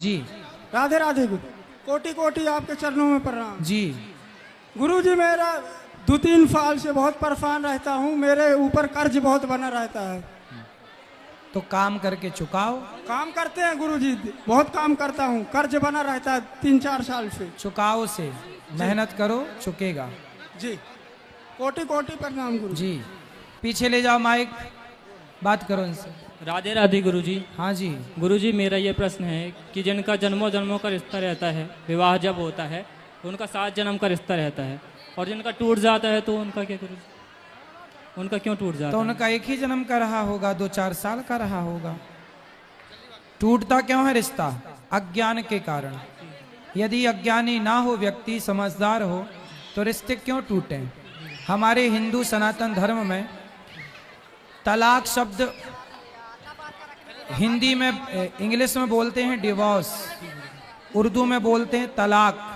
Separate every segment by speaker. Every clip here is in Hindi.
Speaker 1: जी।
Speaker 2: राधे राधे गुरु, कोटि कोटि आपके चरणों में प्रणाम
Speaker 1: जी।
Speaker 2: गुरु जी। मेरा 2-3 साल से बहुत परेशान रहता हूँ, मेरे ऊपर कर्ज बहुत बना रहता है।
Speaker 1: तो काम करके चुकाओ।
Speaker 2: काम करते हैं गुरु जी, बहुत काम करता हूँ, कर्ज बना रहता है 3-4 साल से।
Speaker 1: चुकाओ से मेहनत करो, चुकेगा।
Speaker 2: जी, कोटि कोटि प्रणाम गुरु
Speaker 1: जी। पीछे ले जाओ माइक, बात करो इनसे।
Speaker 3: राधे राधे गुरुजी।
Speaker 1: हाँ जी।
Speaker 3: गुरुजी, मेरा ये प्रश्न है कि जिनका जन्मों जन्मों का रिश्ता रहता है, विवाह जब होता है तो उनका 7 जन्म का रिश्ता रहता है, और जिनका टूट जाता है तो उनका क्या गुरुजी, उनका क्यों टूट जाता
Speaker 1: तो
Speaker 3: है?
Speaker 1: उनका एक ही जन्म का रहा होगा, 2-4 साल का रहा होगा। टूटता क्यों है रिश्ता? अज्ञान के कारण। यदि अज्ञानी ना हो, व्यक्ति समझदार हो, तो रिश्ते क्यों टूटे? हमारे हिंदू सनातन धर्म में तलाक शब्द हिंदी में, इंग्लिश में बोलते हैं डिवोर्स, उर्दू में बोलते हैं तलाक।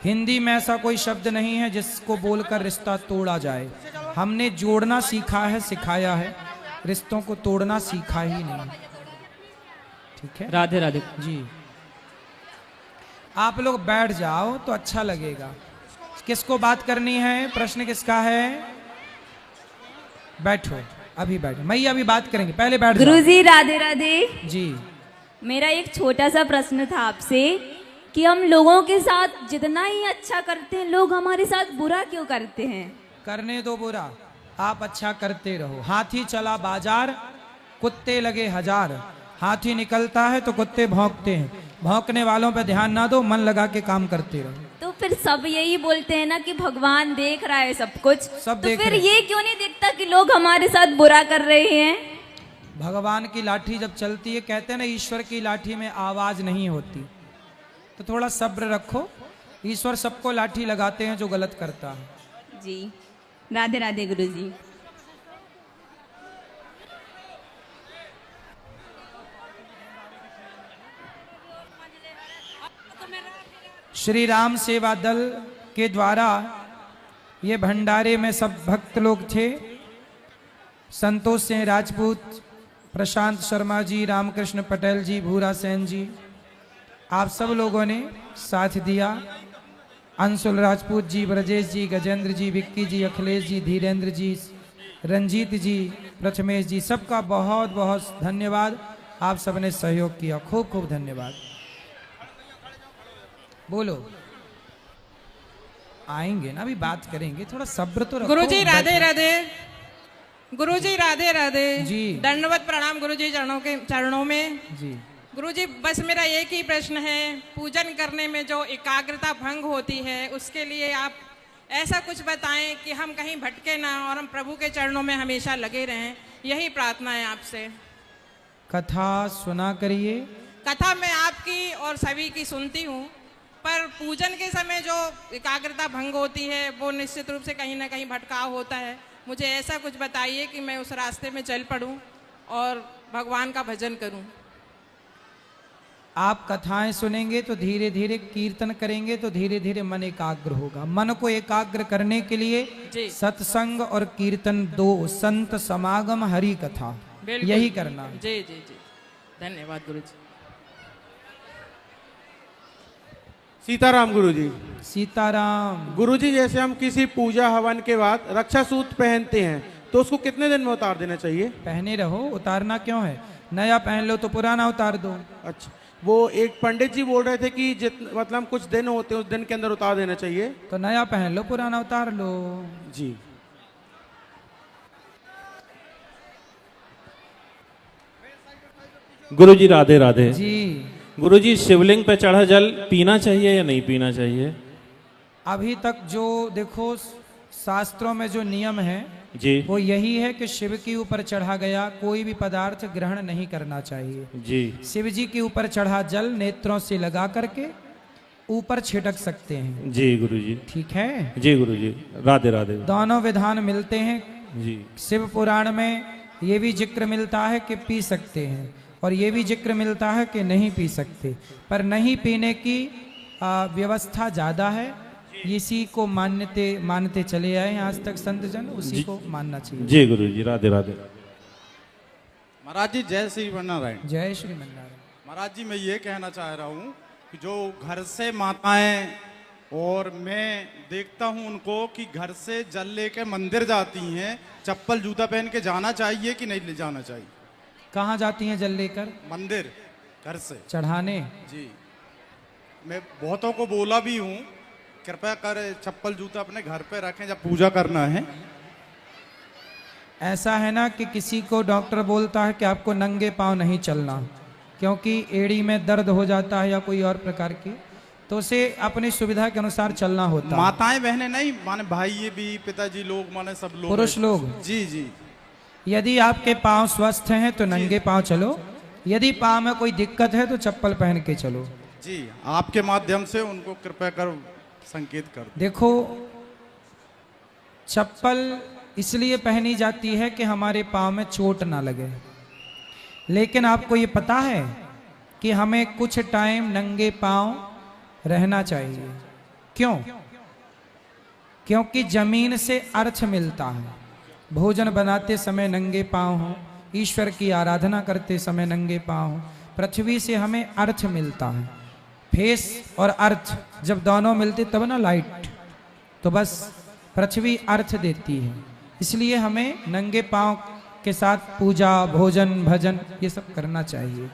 Speaker 1: हिंदी में ऐसा कोई शब्द नहीं है जिसको बोलकर रिश्ता तोड़ा जाए। हमने जोड़ना सीखा है, सिखाया है, रिश्तों को तोड़ना सीखा ही नहीं। ठीक है,
Speaker 3: राधे राधे
Speaker 1: जी। आप लोग बैठ जाओ तो अच्छा लगेगा। किसको बात करनी है? प्रश्न किसका है? बैठो, अभी बैठो। मैया अभी बात करेंगे, पहले बैठ जाओ।
Speaker 4: गुरुजी राधे राधे
Speaker 1: जी।
Speaker 4: मेरा एक छोटा सा प्रश्न था आपसे कि हम लोगों के साथ जितना ही अच्छा करते हैं, लोग हमारे साथ बुरा क्यों करते हैं?
Speaker 1: करने दो बुरा, आप अच्छा करते रहो। हाथी चला बाजार, कुत्ते लगे हजार। हाथी निकलता है तो कुत्ते भौंकते हैं। भौंकने वालों पे ध्यान ना दो, मन लगा के काम करते रहो।
Speaker 4: तो फिर सब यही बोलते हैं ना कि भगवान देख रहा है सब कुछ,
Speaker 1: सब
Speaker 4: तो
Speaker 1: देख
Speaker 4: फिर
Speaker 1: रहे हैं।
Speaker 4: ये क्यों नहीं दिखता कि लोग हमारे साथ बुरा कर रहे हैं?
Speaker 1: भगवान की लाठी जब चलती है, कहते हैं ना ईश्वर की लाठी में आवाज नहीं होती। तो थोड़ा सब्र रखो, ईश्वर सबको लाठी लगाते हैं जो गलत करता है।
Speaker 4: जी, राधे राधे गुरुजी।
Speaker 1: श्री राम सेवा दल के द्वारा ये भंडारे में सब भक्त लोग थे। संतोष सिंह राजपूत, प्रशांत शर्मा जी, रामकृष्ण पटेल जी, भूरा सेन जी, आप सब लोगों ने साथ दिया। अंशुल राजपूत जी, ब्रजेश जी, गजेंद्र जी, विक्की जी, अखिलेश जी, धीरेन्द्र जी, रंजीत जी, प्रथमेश जी, सबका बहुत बहुत धन्यवाद। आप सबने सहयोग किया, खूब खूब धन्यवाद। बोलो, आएंगे ना, अभी बात करेंगे, थोड़ा सब्र तो रखो।
Speaker 5: गुरुजी राधे राधे। गुरुजी राधे राधे
Speaker 1: जी।
Speaker 5: दंडवत प्रणाम गुरुजी चरणों में।
Speaker 1: जी।
Speaker 5: गुरुजी, बस मेरा एक ही प्रश्न है, पूजन करने में जो एकाग्रता भंग होती है, उसके लिए आप ऐसा कुछ बताएं कि हम कहीं भटके ना और हम प्रभु के चरणों में हमेशा लगे रहें। यही प्रार्थना है आपसे।
Speaker 1: कथा सुना करिए।
Speaker 5: कथा मैं आपकी और सभी की सुनती हूँ, पर पूजन के समय जो एकाग्रता भंग होती है वो निश्चित रूप से कहीं ना कहीं भटकाव होता है। मुझे ऐसा कुछ बताइए कि मैं उस रास्ते में चल पड़ूं और भगवान का भजन करूं।
Speaker 1: आप कथाएं सुनेंगे तो धीरे धीरे, कीर्तन करेंगे तो धीरे धीरे मन एकाग्र होगा। मन को एकाग्र करने के लिए
Speaker 5: जी।
Speaker 1: सत्संग और कीर्तन दो, संत समागम, हरि कथा,
Speaker 5: बिल्कुल।
Speaker 1: यही करना है।
Speaker 5: जी जी जी, धन्यवाद गुरुजी।
Speaker 6: सीताराम गुरुजी।
Speaker 1: सीताराम।
Speaker 6: गुरुजी, जैसे हम किसी पूजा हवन के बाद रक्षा सूत्र पहनते हैं तो उसको कितने दिन में उतार देना चाहिए?
Speaker 1: पहने रहो, उतारना क्यों है? नया पहन लो तो पुराना उतार दो।
Speaker 6: अच्छा, वो एक पंडित जी बोल रहे थे कि मतलब कुछ दिन होते हैं, उस दिन के अंदर उतार देना चाहिए।
Speaker 1: तो नया पहन लो, पुराना उतार लो।
Speaker 6: जी।
Speaker 7: गुरुजी राधे राधे।
Speaker 1: जी।
Speaker 7: गुरुजी, शिवलिंग पे चढ़ा जल पीना चाहिए या नहीं पीना चाहिए?
Speaker 1: अभी तक जो देखो शास्त्रों में जो नियम है
Speaker 7: जी।
Speaker 1: वो यही है कि शिव के ऊपर चढ़ा गया कोई भी पदार्थ ग्रहण नहीं करना चाहिए।
Speaker 7: जी।
Speaker 1: शिव जी के ऊपर चढ़ा जल नेत्रों से लगा करके ऊपर छिटक सकते हैं।
Speaker 7: जी गुरुजी।
Speaker 1: ठीक है
Speaker 7: जी गुरुजी, राधे राधे।
Speaker 1: दोनों विधान मिलते हैं।
Speaker 7: जी।
Speaker 1: शिव पुराण में ये भी जिक्र मिलता है कि पी सकते हैं, और ये भी जिक्र मिलता है कि नहीं पी सकते, पर नहीं पीने की व्यवस्था ज्यादा है। इसी को मानते चले आए आज तक संत जन, उसी को मानना चाहिए।
Speaker 7: जी गुरुजी, राधे राधे।
Speaker 8: महाराज जी, जय श्री नारायण।
Speaker 1: जय श्री नारायण।
Speaker 8: महाराज जी मैं ये कहना चाह रहा हूँ कि जो घर से माताएं और मैं देखता हूँ उनको कि घर से जल लेके मंदिर जाती हैं, चप्पल जूता पहन के जाना चाहिए कि नहीं ले जाना चाहिए?
Speaker 1: कहाँ जाती हैं जल लेकर?
Speaker 8: मंदिर घर से
Speaker 1: चढ़ाने।
Speaker 8: जी, मैं बहुतों को बोला भी हूँ कृपया कर चप्पल जूता अपने घर पे रखें जब पूजा करना है।
Speaker 1: ऐसा है ना कि किसी को डॉक्टर बोलता है कि आपको नंगे पांव नहीं चलना क्योंकि एड़ी में दर्द हो जाता है या कोई और प्रकार की, तो उसे अपनी सुविधा के अनुसार चलना होता है।
Speaker 8: माताएं बहनें नहीं माने भाई ये भी पिताजी लोग माने सब लोग
Speaker 1: पुरुष लोग।
Speaker 8: जी जी।
Speaker 1: यदि आपके पांव स्वस्थ हैं तो नंगे पांव चलो, यदि पांव में कोई दिक्कत है तो चप्पल पहन के चलो।
Speaker 8: जी, आपके माध्यम से उनको कृपया कर संकेत कर दो।
Speaker 1: देखो, चप्पल इसलिए पहनी जाती है कि हमारे पांव में चोट ना लगे, लेकिन आपको ये पता है कि हमें कुछ टाइम नंगे पांव रहना चाहिए। क्यों? क्योंकि जमीन से अर्थ मिलता है। भोजन बनाते समय नंगे पांव हो, ईश्वर की आराधना करते समय नंगे पांव हो, पृथ्वी से हमें अर्थ मिलता है। फेस और अर्थ जब दोनों मिलते तब ना लाइट, तो बस पृथ्वी अर्थ देती है, इसलिए हमें नंगे पांव के साथ पूजा भोजन भजन ये सब करना चाहिए,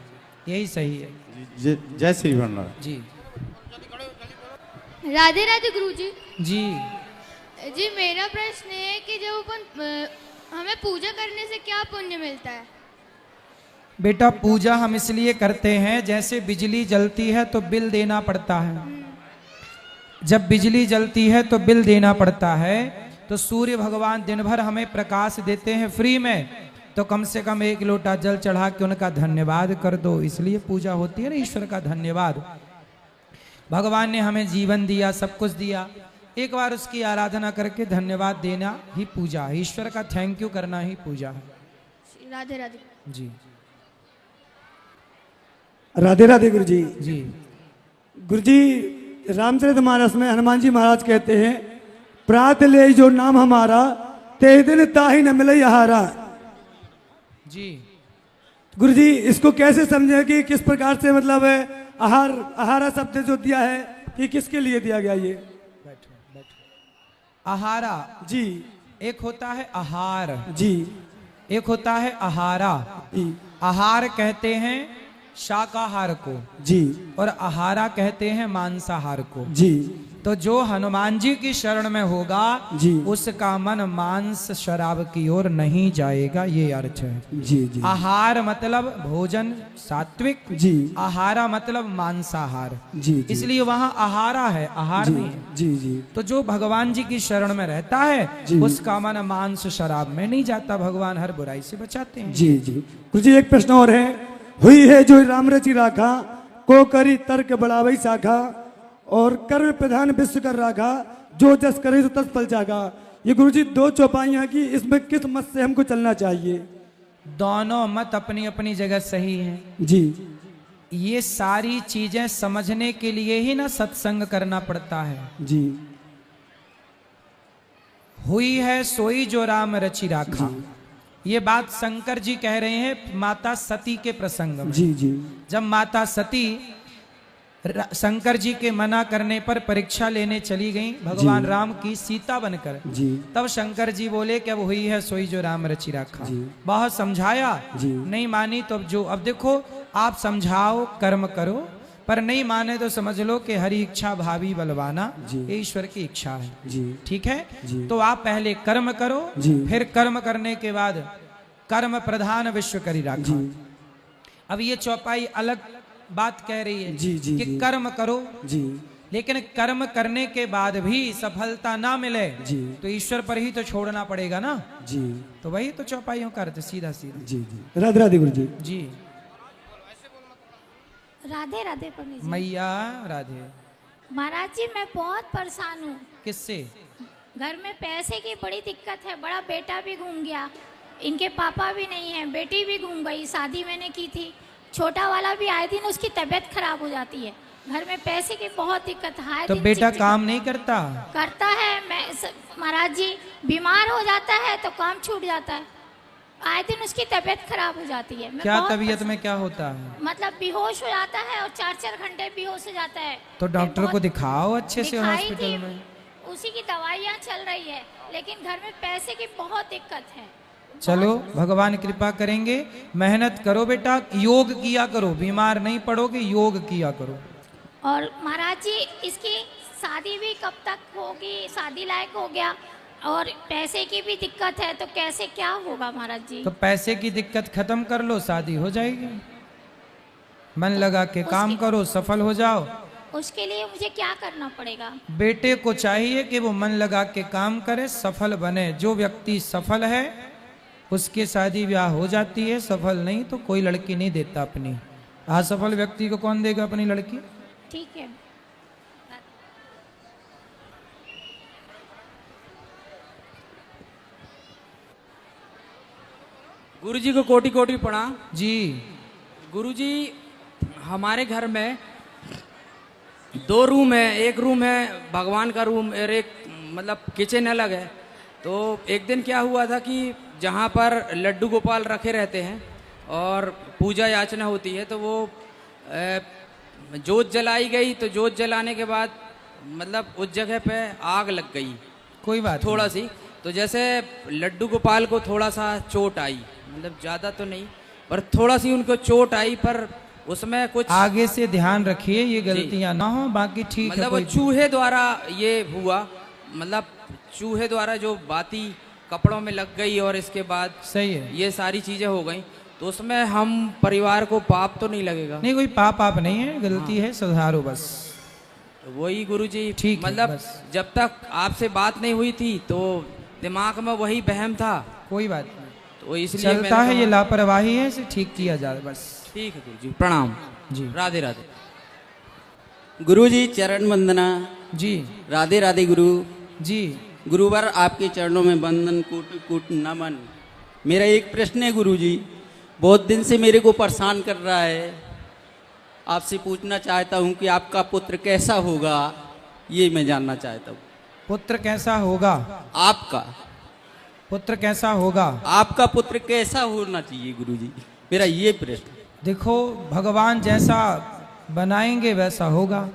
Speaker 1: यही सही है।
Speaker 8: जय श्री भंडार
Speaker 1: जी।
Speaker 9: राधे राधे गुरुजी।
Speaker 1: जी
Speaker 9: जी, मेरा प्रश्न है कि जब अपन हमें पूजा करने से क्या पुण्य मिलता है?
Speaker 1: बेटा, पूजा हम इसलिए करते हैं, जैसे बिजली जलती है तो बिल देना पड़ता है। जब बिजली जलती है तो बिल देना पड़ता है, तो सूर्य भगवान दिन भर हमें प्रकाश देते हैं फ्री में, तो कम से कम 1 लोटा जल चढ़ा के उनका धन्यवाद कर दो। इसलिए पूजा होती है ना, ईश्वर का धन्यवाद। भगवान ने हमें जीवन दिया, सब कुछ दिया, एक बार उसकी आराधना करके धन्यवाद देना ही पूजा है। ईश्वर का थैंक यू करना ही पूजा है।
Speaker 9: राधे राधे
Speaker 1: जी।
Speaker 2: राधे राधे गुरु जी।
Speaker 1: जी।
Speaker 2: गुरु जी, रामचरितमानस में हनुमान जी महाराज कहते हैं, प्रात ले जो नाम हमारा, ते दिन ताही न मिले आहारा।
Speaker 1: जी।
Speaker 2: गुरु जी, इसको कैसे समझे कि किस प्रकार से मतलब है आहारा शब्द जो दिया है कि किसके लिए दिया गया ये?
Speaker 1: आहारा
Speaker 2: जी।
Speaker 1: एक होता है आहार
Speaker 2: जी,
Speaker 1: एक होता है आहारा।
Speaker 2: जी।
Speaker 1: आहार कहते हैं शाकाहार को
Speaker 2: जी,
Speaker 1: और आहारा कहते हैं मांसाहार को।
Speaker 2: जी।
Speaker 1: तो जो हनुमान जी की शरण में होगा
Speaker 2: जी,
Speaker 1: उसका मन मांस शराब की ओर नहीं जाएगा, ये अर्थ है।
Speaker 2: जी जी।
Speaker 1: आहार मतलब भोजन सात्विक,
Speaker 2: जी।
Speaker 1: आहारा मतलब मांसाहार।
Speaker 2: जी जी।
Speaker 1: इसलिए वहां आहारा है, आहार
Speaker 2: जी,
Speaker 1: नहीं है।
Speaker 2: जी जी।
Speaker 1: तो जो भगवान जी की शरण में रहता है
Speaker 2: जी।
Speaker 1: उसका मन मांस शराब में नहीं जाता, भगवान हर बुराई से बचाते हैं।
Speaker 2: जी जी। गुरु जी, एक प्रश्न और है, हुई है जो राम रचि राखा, को करी तर्क बढ़ावई शाखा, और कर्म प्रधान विश्व कर राखा, जो जस करे तो तस पल जागा। ये गुरु जी 2 चौपाइयां की, इसमें किस मत से हमको चलना चाहिए?
Speaker 1: दोनों मत अपनी अपनी जगह सही हैं।
Speaker 2: जी।
Speaker 1: ये सारी चीजें समझने के लिए ही ना सत्संग करना पड़ता है।
Speaker 2: जी।
Speaker 1: हुई है सोई जो राम रचि राखा, ये बात शंकर जी कह रहे हैं माता सती के प्रसंग में।
Speaker 2: जी जी।
Speaker 1: जब माता सती शंकर जी के मना करने पर परीक्षा लेने चली गई भगवान राम की सीता बनकर,
Speaker 2: जी।
Speaker 1: तब शंकर जी बोले कि अब हुई है सोई जो राम रचि राखा।
Speaker 2: जी।
Speaker 1: बहुत समझाया,
Speaker 2: जी।
Speaker 1: नहीं मानी, तो अब देखो, आप समझाओ कर्म करो, पर नहीं माने तो समझ लो कि हरी इच्छा भावी बलवाना, ये ईश्वर की इच्छा है।
Speaker 2: जी।
Speaker 1: ठीक है।
Speaker 2: जी।
Speaker 1: तो आप पहले कर्म करो,
Speaker 2: जी।
Speaker 1: फिर कर्म करने के बाद कर्म प्रधान विश्व करी राखा।
Speaker 2: जी।
Speaker 1: अब ये चौपाई अलग बात कह रही है।
Speaker 2: जी जी
Speaker 1: कि
Speaker 2: जी।
Speaker 1: कर्म करो,
Speaker 2: जी।
Speaker 1: लेकिन कर्म करने के बाद भी सफलता ना मिले
Speaker 2: जी।
Speaker 1: तो ईश्वर पर ही तो छोड़ना पड़ेगा ना।
Speaker 2: जी।
Speaker 1: तो वही तो चौपाइयों का अर्थ सीधा सीधा।
Speaker 2: जी जी। राधे राधे गुरु जी।
Speaker 1: जी।
Speaker 9: राधे राधे पंडित जी।
Speaker 1: मैया राधे।
Speaker 9: महाराज जी, मैं बहुत परेशान हूँ।
Speaker 1: किससे?
Speaker 9: घर में पैसे की बड़ी दिक्कत है, बड़ा बेटा भी घूम गया, इनके पापा भी नहीं है, बेटी भी घूम गई, शादी मैंने की थी, छोटा वाला भी आए दिन उसकी तबीयत खराब हो जाती है, घर में पैसे की बहुत दिक्कत है।
Speaker 1: तो बेटा काम नहीं करता?
Speaker 9: करता है, मैं महाराज जी बीमार हो जाता है तो काम छूट जाता है। आए दिन उसकी तबीयत खराब हो जाती है। मैं
Speaker 1: क्या
Speaker 9: बहुत
Speaker 1: तबीयत में क्या होता है?
Speaker 9: मतलब बेहोश हो जाता है और 4-4 घंटे बेहोश हो जाता है।
Speaker 1: तो डॉक्टर को दिखाओ अच्छे से
Speaker 9: दिखाई
Speaker 1: हॉस्पिटल
Speaker 9: थी,
Speaker 1: में।
Speaker 9: उसी की दवाइयाँ चल रही है, लेकिन घर में पैसे की बहुत दिक्कत है।
Speaker 1: चलो भगवान कृपा करेंगे, मेहनत करो बेटा, योग किया करो, बीमार नहीं पड़ोगे, योग किया करो।
Speaker 9: और महाराज जी इसकी शादी भी कब तक होगी? शादी लायक हो गया और पैसे की भी दिक्कत है, तो कैसे क्या होगा महाराज जी?
Speaker 1: तो पैसे की दिक्कत खत्म कर लो, शादी हो जाएगी। मन लगा के काम करो, सफल हो जाओ।
Speaker 9: उसके लिए मुझे क्या करना पड़ेगा?
Speaker 1: बेटे को चाहिए कि वो मन लगा के काम करे, सफल बने। जो व्यक्ति सफल है उसके शादी ब्याह हो जाती है, सफल नहीं तो कोई लड़की नहीं देता अपनी। असफल व्यक्ति को कौन देगा अपनी लड़की?
Speaker 9: ठीक है।
Speaker 10: गुरुजी को कोटि कोटि प्रणाम
Speaker 1: जी।
Speaker 10: गुरुजी, हमारे घर में 2 रूम है। एक रूम है भगवान का रूम और एक मतलब किचन अलग है। तो एक दिन क्या हुआ था कि जहाँ पर लड्डू गोपाल रखे रहते हैं और पूजा याचना होती है, तो वो जोत जलाई गई। तो जोत जलाने के बाद मतलब उस जगह पे आग लग गई।
Speaker 1: कोई बात
Speaker 10: थोड़ा
Speaker 1: नहीं।
Speaker 10: सी, तो जैसे लड्डू गोपाल को थोड़ा सा चोट आई, मतलब ज़्यादा तो नहीं पर थोड़ा सी उनको चोट आई, पर उसमें कुछ
Speaker 1: आगे से ध्यान रखिए ये गलतियां ना हो, बाकी ठीक है।
Speaker 10: मतलब वो
Speaker 1: कोई
Speaker 10: चूहे द्वारा ये हुआ, मतलब चूहे द्वारा जो बाती कपड़ों में लग गई और इसके बाद
Speaker 1: सही है।
Speaker 10: ये सारी चीजें हो गई। तो उसमें हम परिवार को पाप तो नहीं लगेगा?
Speaker 1: नहीं, कोई पाप आप नहीं है, गलती है, सुधारो बस।
Speaker 10: तो वही गुरुजी,
Speaker 1: ठीक है,
Speaker 10: मतलब
Speaker 1: बस।
Speaker 10: जब तक आपसे बात नहीं हुई थी तो दिमाग में वही वहम था।
Speaker 1: कोई बात नहीं,
Speaker 10: तो इसलिए
Speaker 1: चलता
Speaker 10: मैंने
Speaker 1: है,
Speaker 10: कहा-
Speaker 1: ये लापरवाही है, इसे ठीक किया जाए बस।
Speaker 10: ठीक है गुरुजी, प्रणाम
Speaker 1: जी।
Speaker 10: राधे राधे।
Speaker 11: गुरुजी चरण वंदना।
Speaker 1: जी
Speaker 11: राधे राधे गुरु
Speaker 1: जी।
Speaker 11: गुरुवर आपके चरणों में वंदन, कूट कूट नमन। मेरा एक प्रश्न है गुरुजी, बहुत दिन से मेरे को परेशान कर रहा है। आपसे पूछना चाहता हूँ कि आपका पुत्र कैसा होगा, ये मैं जानना चाहता हूँ।
Speaker 1: पुत्र कैसा होगा?
Speaker 11: आपका
Speaker 1: पुत्र कैसा होगा?
Speaker 11: आपका पुत्र कैसा होना चाहिए गुरुजी, मेरा ये प्रश्न।
Speaker 1: देखो, भगवान जैसा बनाएंगे वैसा होगा।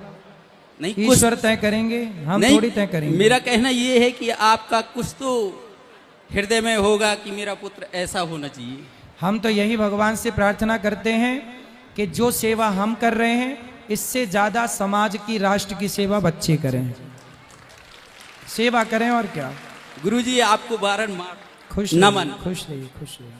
Speaker 11: नहीं,
Speaker 1: ईश्वर तय करेंगे, हम
Speaker 11: नहीं,
Speaker 1: थोड़ी तय करेंगे।
Speaker 11: मेरा कहना ये है कि आपका कुछ तो हृदय में होगा कि मेरा पुत्र ऐसा होना चाहिए।
Speaker 1: हम तो यही भगवान से प्रार्थना करते हैं कि जो सेवा हम कर रहे हैं इससे ज्यादा समाज की, राष्ट्र की सेवा बच्चे करें, सेवा करें और क्या।
Speaker 11: गुरुजी आपको बारंबार
Speaker 1: खुश
Speaker 11: नमन।
Speaker 1: खुश रहिए, खुश रहिए।